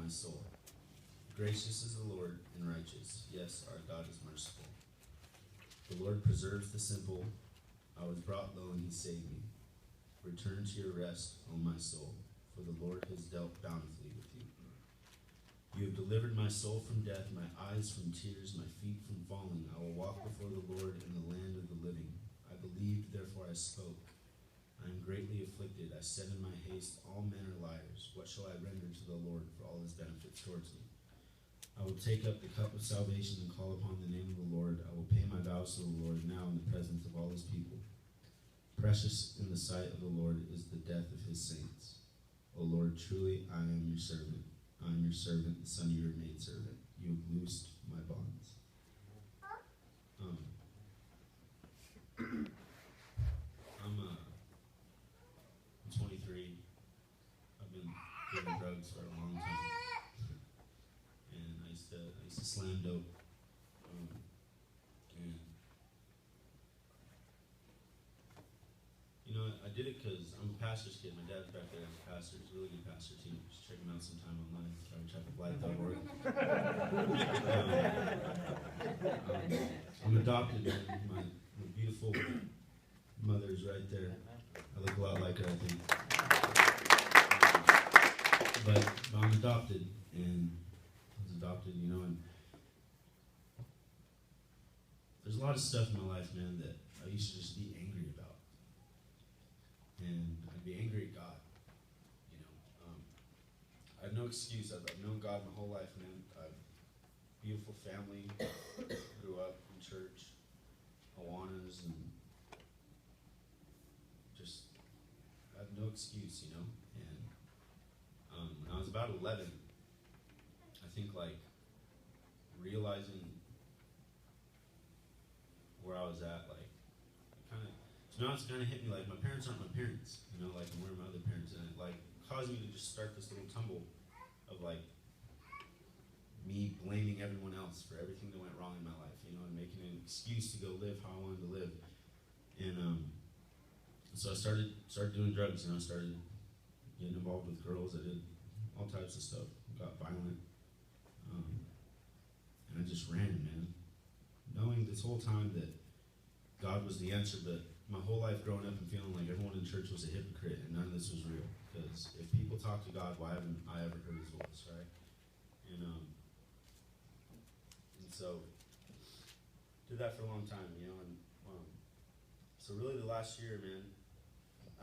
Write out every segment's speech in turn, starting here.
my soul. Gracious is the Lord and righteous. Yes, our God is merciful. The Lord preserves the simple. I was brought low and he saved me. Return to your rest, O my soul, for the Lord has dealt bountifully with you. You have delivered my soul from death, my eyes from tears, my feet from falling. I will walk before the Lord in the land of the living. I believed, therefore I spoke. I am greatly afflicted. I said in my haste, all men are liars. What shall I render to the Lord for all his benefits towards me? I will take up the cup of salvation and call upon the name of the Lord. I will pay my vows to the Lord now in the presence of all his people. Precious in the sight of the Lord is the death of his saints. O Lord, truly I am your servant. I am your servant, the son of your maidservant. You have loosed my bonds. I'm 23. I've been doing drugs for a long time. And I used to slam dope. And you know, I did it because I'm a pastor's kid. My dad's back there as a pastor. He's a really good pastor too. Just check him out sometime online. Calvarychapelblight.org. I'm adopted, man. My beautiful mother's right there. I look a lot like her, I think. But I'm adopted, and I was adopted, you know, and there's a lot of stuff in my life, man, that I used to just be angry about. And I'd be angry at God, you know. I have no excuse. I've known God my whole life, man. I've beautiful family, grew up in church, Awanas, and just I have no excuse, you know. And when I was about 11, I think like realizing where I was at, like to be honest, it kind of hit me like my parents aren't my parents, you know, like where are my other parents, and it like caused me to just start this little tumble of like me blaming everyone else for everything that went wrong in my life, you know, and making an excuse to go live how I wanted to live. And so I started doing drugs, and I started getting involved with girls. I did all types of stuff, got violent, and I just ran, man, knowing this whole time that God was the answer, but my whole life growing up and feeling like everyone in church was a hypocrite and none of this was real. Because if people talk to God, why haven't I ever heard his voice, right? And so did that for a long time, you know. And so really the last year, man,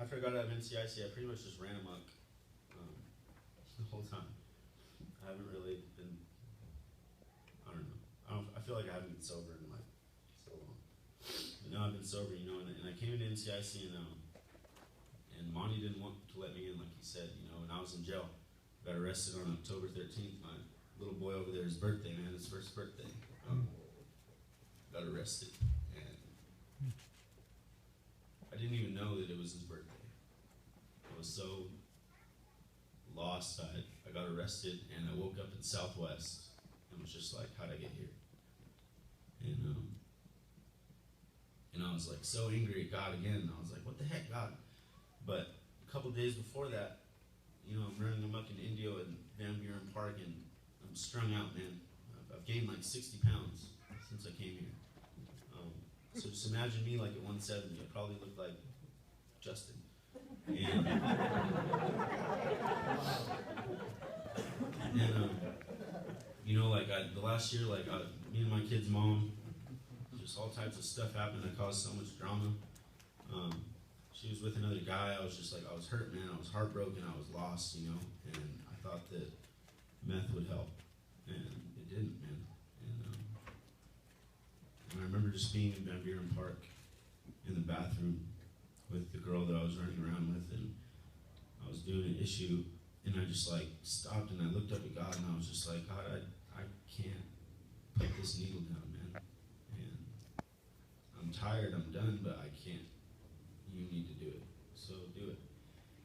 after I got out of NCIC, I pretty much just ran amok the whole time. I haven't really been, I don't know. I feel like I haven't been sober in like so long. But now I've been sober, you know, and I came into NCIC and Monty didn't want to let me in, like he said, you know, and I was in jail. Got arrested on October 13th. My little boy over there, his birthday, man, his first birthday. Got arrested, and I didn't even know that it was his birthday. I was so lost. I got arrested, and I woke up in Southwest, and was just like, how'd I get here? And I was like so angry at God again. I was like, what the heck, God? But a couple days before that, you know, I'm running amok in Indio and Van Buren Park, and I'm strung out, man. I've gained like 60 pounds since I came here. So just imagine me like at 170. I probably look like Justin. And you know, like the last year, like me and my kid's mom, just all types of stuff happened that caused so much drama. She was with another guy. I was just like, I was hurt, man. I was heartbroken. I was lost, you know. And I thought that meth would help, and it didn't, man. And I remember just being in Van Buren Park in the bathroom with the girl that I was running around with, and I was doing an issue, and I just like stopped and I looked up at God, and I was just like, God, I can't put this needle down, man. And I'm tired, I'm done, but I can't. You need to do it. So do it.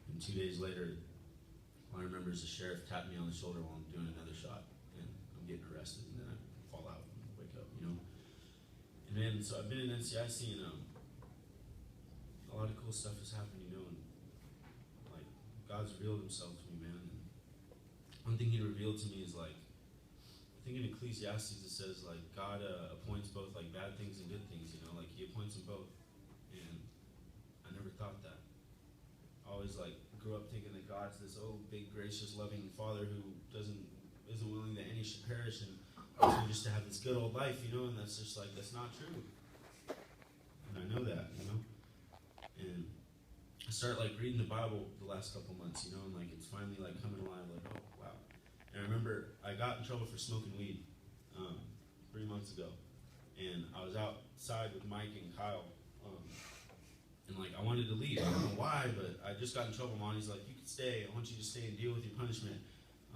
And 2 days later, all I remember is the sheriff tapped me on the shoulder while I'm doing another shot, and I'm getting arrested, and then I fall out and wake up, you know. And then, so I've been in NCIC, and a lot of cool stuff has happened, you know, and like God's revealed himself to me, man. And one thing he revealed to me is like, I think in Ecclesiastes it says like God appoints both like bad things and good things, you know, like he appoints them both. And I never thought that. I always like grew up thinking that God's this big, gracious, loving Father who isn't willing that any should perish and wants me just to have this good old life, you know, and that's just like, that's not true. And I know that, you know. And I started like reading the Bible the last couple months, you know, and like it's finally like coming alive, like, oh wow. And I remember I got in trouble for smoking weed 3 months ago, and I was outside with Mike and Kyle, and like I wanted to leave. I don't know why, but I just got in trouble. Monty's like, you can stay. I want you to stay and deal with your punishment.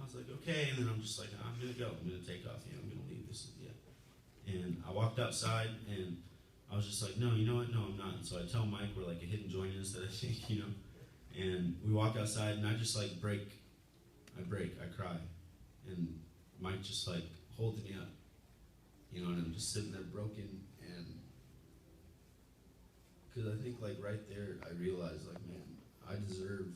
I was like, okay, and then I'm just like, I'm gonna go. I'm gonna take off. You know, I'm gonna leave. This is it. And I walked outside, and I was just like, no, you know what? No, I'm not. And so I tell Mike we're like a hidden joint is that I think, you know. And we walk outside, and I just like break. I cry, and Mike just like holds me up, you know, and I'm just sitting there broken, and because I think like right there I realized like, man, I deserve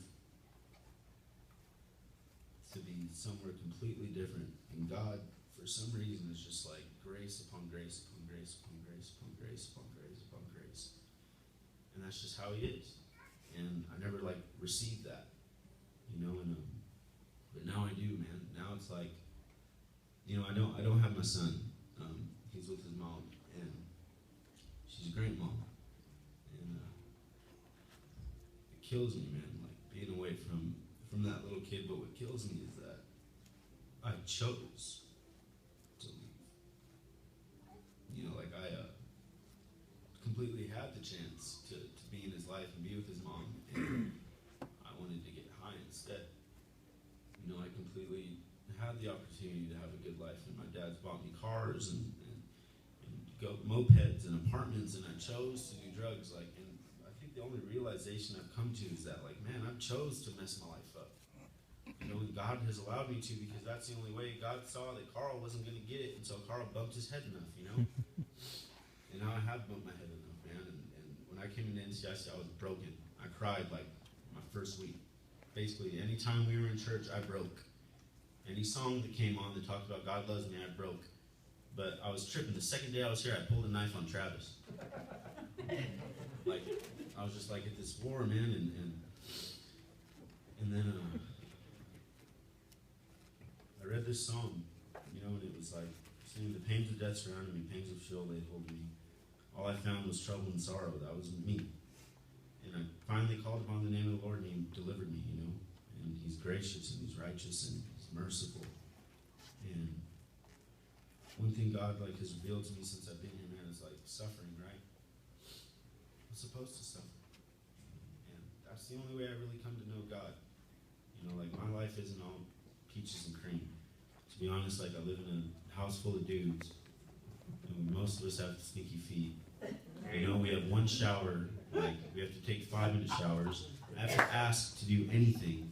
to be somewhere completely different, and God for some reason is just like grace upon grace upon grace upon grace upon grace upon grace upon grace, and that's just how he is. And I never like received that, you know, and but now I do, man. Now it's like, you know, I don't have my son. He's with his mom, and she's a great mom. And it kills me, man, like being away from that little kid. But what kills me is that I chose to leave. You know, like I completely had the chance to be in his life and be with his mom, and I wanted to get high instead. You know, I completely had the opportunity to have a good life, and my dad's bought me cars and go mopeds and apartments, and I chose to do drugs. Like, and I think the only realization I've come to is that, like, man, I've chose to mess my life up. You know, and God has allowed me to, because that's the only way. God saw that Carl wasn't going to get it until Carl bumped his head enough, you know? And now I have bumped my head enough, man. And when I came into NCIC, I was broken. I cried like my first week. Basically, anytime we were in church, I broke. Any song that came on that talked about God loves me, I broke. But I was tripping. The second day I was here, I pulled a knife on Travis. Like, I was just like at this war, man, and then I read this song, you know, and it was like saying, the pains of death surrounded me, pains of Sheol laid hold of me. All I found was trouble and sorrow. That was me. And I finally called upon the name of the Lord, and he delivered me, you know. And he's gracious, and he's righteous, and he's merciful. And one thing God like has revealed to me since I've been here, man, is like suffering, right? I'm supposed to suffer. And that's the only way I really come to know God. You know, like my life isn't all peaches and cream. To be honest, like I live in a house full of dudes, and most of us have stinky feet. You know, we have one shower, like we have to take 5-minute showers. I have to ask to do anything.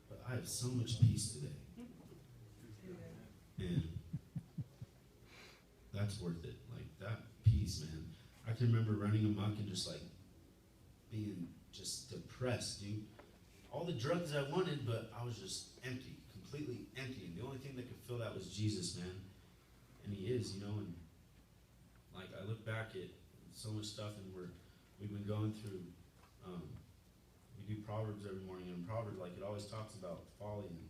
But I have so much peace today. And that's worth it. Like that peace, man. I can remember running amok and just like being just depressed, dude. All the drugs I wanted, but I was just empty, completely empty. And the only thing that could fill that was Jesus, man. And he is, you know. And like I look back at so much stuff, and we've been going through. We do Proverbs every morning, and in Proverbs, like it always talks about folly and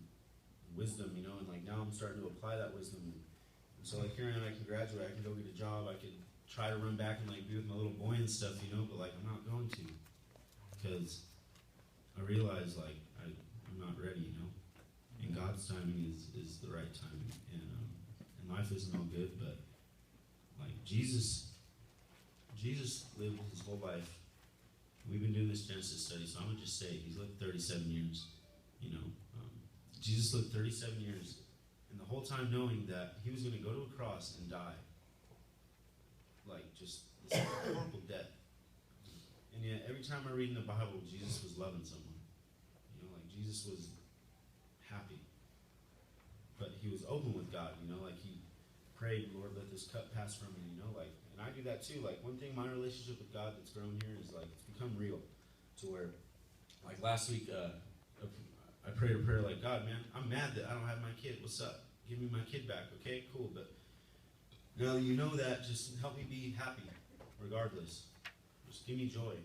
wisdom, you know, and like now I'm starting to apply that wisdom, and so like here I can graduate, I can go get a job, I can try to run back and like be with my little boy and stuff, you know, but like I'm not going to, because I realize like I'm not ready, you know, and God's timing is the right timing, and life isn't all good, but like Jesus lived his whole life. We've been doing this Genesis study, so I'm gonna just say he's lived 37 years, you know. Jesus lived 37 years, and the whole time knowing that he was going to go to a cross and die. Like, just this horrible death. And yet, every time I read in the Bible, Jesus was loving someone. You know, like, Jesus was happy. But he was open with God, you know, like, he prayed, Lord, let this cup pass from me, you know, like, and I do that too. Like, one thing, my relationship with God that's grown here is, like, it's become real. To where, like, last week, I I prayed a prayer like, God, man, I'm mad that I don't have my kid. What's up? Give me my kid back, okay? Cool, but now that you know that, just help me be happy, regardless. Just give me joy.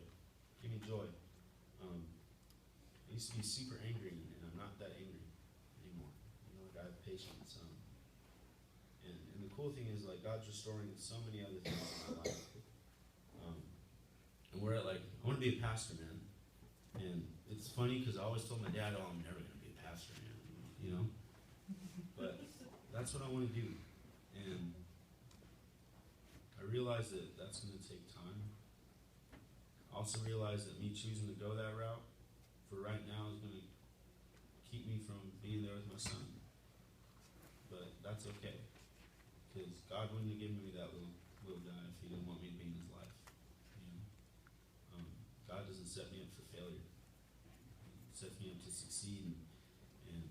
Give me joy. I used to be super angry, and I'm not that angry anymore. You know, like I have patience. And the cool thing is, like, God's restoring so many other things in my life. And we're at, like, I want to be a pastor, man. And it's funny because I always told my dad, oh, I'm never going to be a pastor, man. You know? But that's what I want to do. And I realize that that's going to take time. I also realize that me choosing to go that route for right now is going to keep me from being there with my son. But that's okay. Because God wouldn't have given me that little guy if he didn't want me to be in his life. You know? God doesn't set me up for failure. He sets me up to succeed. And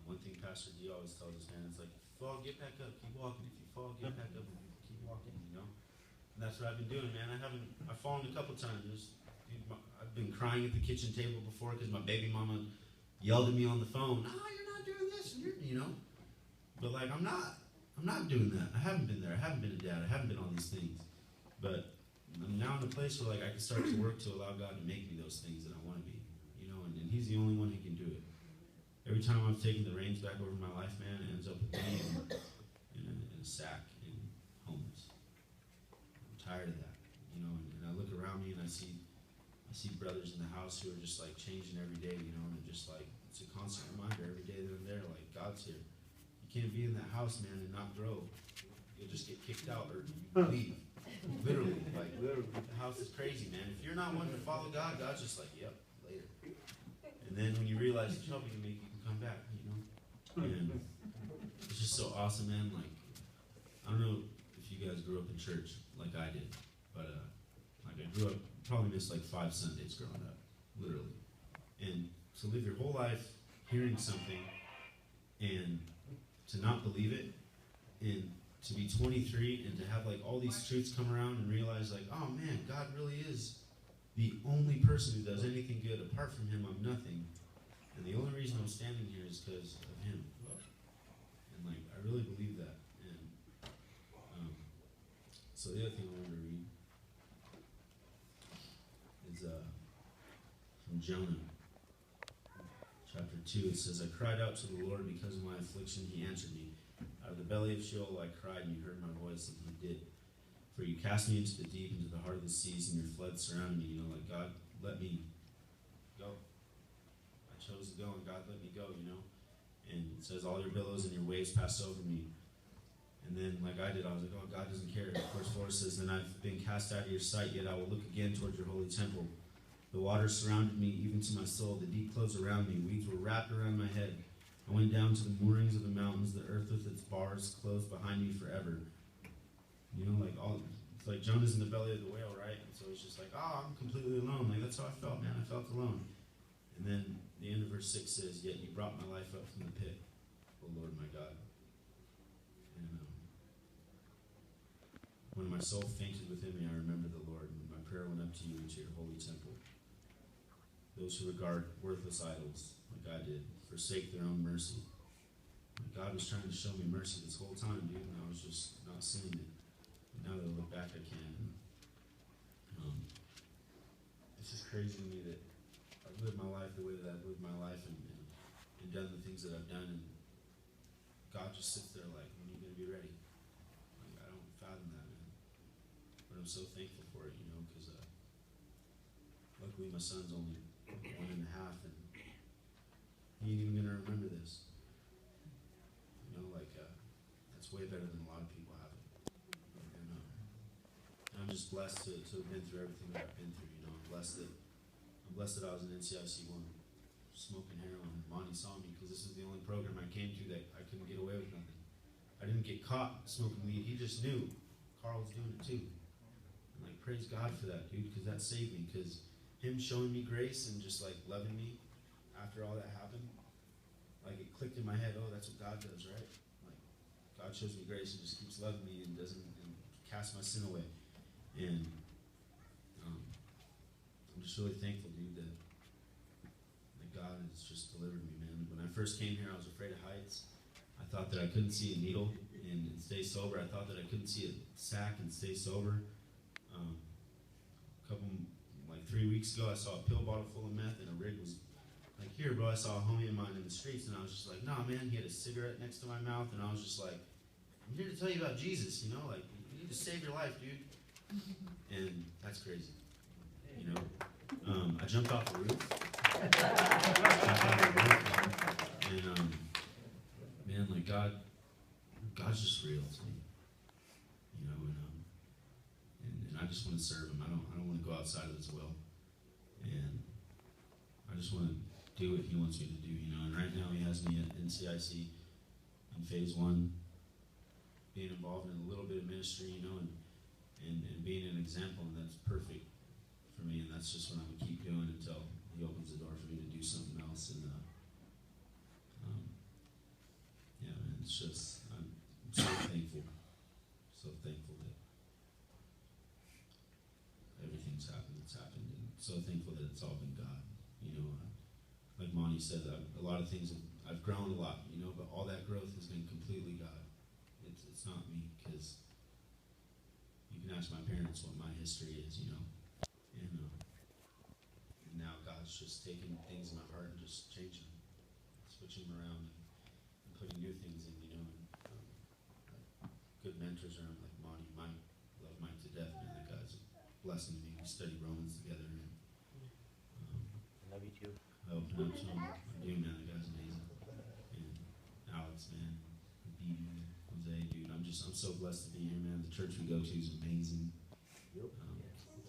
one thing Pastor D always tells us, man, it's like, if you fall, get back up, keep walking. If you fall, get back up, keep walking, you know? And that's what I've been doing, man. I've fallen a couple times. I've been crying at the kitchen table before because my baby mama yelled at me on the phone. No, you're not doing this, you know. But like, I'm not doing that. I haven't been there. I haven't been a dad. I haven't been on these things. But I'm now in a place where like I can start to work to allow God to make me those things that I want to be, you know. And He's the only one who can do it. Every time I've taken the reins back over my life, man, it ends up with me in a sack and homeless. I'm tired of that, you know. And I look around me and I see brothers in the house who are just like changing every day, you know, and just like it's a constant reminder every day that I'm there, like God's here. You can't be in that house, man, and not grow. You'll just get kicked out or you leave. Literally, the house is crazy, man. If you're not wanting to follow God, God's just like, yep, later. And then when you realize He's helping you, you can come back, you know. And it's just so awesome, man. Like, I don't know if you guys grew up in church like I did, but like I grew up. Probably missed like 5 Sundays growing up, literally. And to live your whole life hearing something and to not believe it, and to be 23 and to have like all these truths come around and realize like, oh man, God really is the only person who does anything good. Apart from Him, I'm nothing. And the only reason I'm standing here is because of Him. And like, I really believe that. And so the other thing I wanted to read is from Jonah, chapter 2. It says, I cried out to the Lord because of my affliction. He answered me. Out of the belly of Sheol I cried, and you heard my voice, and He did. For you cast me into the deep, into the heart of the seas, and your floods surrounded me. You know, like, God, let me go. I chose to go, and God let me go, you know. And it says, all your billows and your waves pass over me. And then, like I did, I was like, oh, God doesn't care. Verse 4 says, then I've been cast out of your sight, yet I will look again towards your holy temple. The waters surrounded me, even to my soul. The deep closed around me. Weeds were wrapped around my head. I went down to the moorings of the mountains. The earth with its bars closed behind me forever. You know, like it's like Jonah's in the belly of the whale, right? And so it's just like, oh, I'm completely alone. Like, that's how I felt, man. I felt alone. And then the end of verse 6 says, yet you brought my life up from the pit, O Lord my God. And when my soul fainted within me, I remembered the Lord. And my prayer went up to you, to your holy temple. Those who regard worthless idols, like I did, forsake their own mercy. God was trying to show me mercy this whole time, dude, and I was just not seeing it. And now that I look back, I can. It's just crazy to me that I've lived my life the way that I've lived my life and done the things that I've done, and God just sits there like, when are you going to be ready? Like, I don't fathom that, man. But I'm so thankful for it, you know, because luckily my son's only 1.5, and he ain't even going to remember this. You know, like, that's way better than a lot of people have it. And I'm just blessed to have been through everything that I've been through, you know. I'm blessed that I was in NCIC2 smoking heroin. Monty saw me because this is the only program I came to that I couldn't get away with nothing. I didn't get caught smoking weed. He just knew Carl was doing it too. And like, praise God for that, dude, because that saved me. Because him showing me grace and just like loving me after all that happened, like it clicked in my head, oh, that's what God does, right? Like, God shows me grace and just keeps loving me and doesn't cast my sin away. And I'm just really thankful, dude, that God has just delivered me, man. When I first came here, I was afraid of heights. I thought that I couldn't see a needle and stay sober. I thought that I couldn't see a sack and stay sober. Like 3 weeks ago, I saw a pill bottle full of meth, and a rig was like, here, bro. I saw a homie of mine in the streets, and I was just like, nah, man. He had a cigarette next to my mouth, and I was just like, I'm here to tell you about Jesus, you know? Like, you need to save your life, dude. And that's crazy, you know? I jumped off the roof. And, man, like, God's just real to me, you know? And I just want to serve him. I don't want to go outside of his will. And I just want to do what he wants me to do, you know. And right now he has me at NCIC in phase 1, being involved in a little bit of ministry, you know, and being an example, and that's perfect for me. And that's just what I'm gonna keep doing until he opens the door for me to do something else. And yeah, man, it's just I'm so thankful that everything's happened that's happened, and so thankful that it's all been God, you know. Like Monty said, a lot of things I've grown a lot, you know, but all that growth has been completely God. It's not me, because you can ask my parents what my history is, you know, and now God's just taking things in my heart and just changing them, switching them around, and putting new things in, you know. And like good mentors around, like Monty. Mike, love Mike to death, man. That guy's a blessing to me. We study Romans together, and love you too. I open up to him. I do, man. That guy's amazing. And Alex, man, BB, Jose, dude. I'm so blessed to be here, man. The church we go to is amazing. The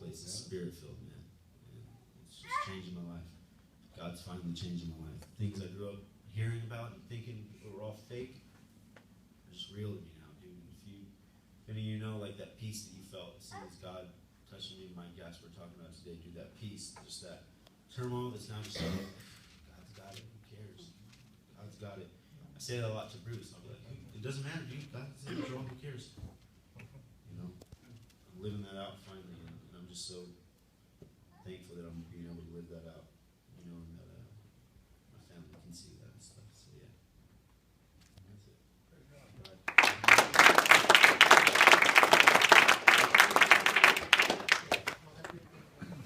place is spirit-filled, man. And it's just changing my life. God's finally changing my life. Things I grew up hearing about and thinking were all fake are just real to me now, dude. If any of you know, like, that peace that you felt as soon as God touching me and Mike Gass we're talking about today, dude, that peace, just that turmoil that's now just like, God's got it, who cares? God's got it. I say that a lot to Bruce. I'll be like, it doesn't matter, dude. God's in control, who cares? You know, I'm living that out finally, and I'm just so thankful that I'm being able to live that out.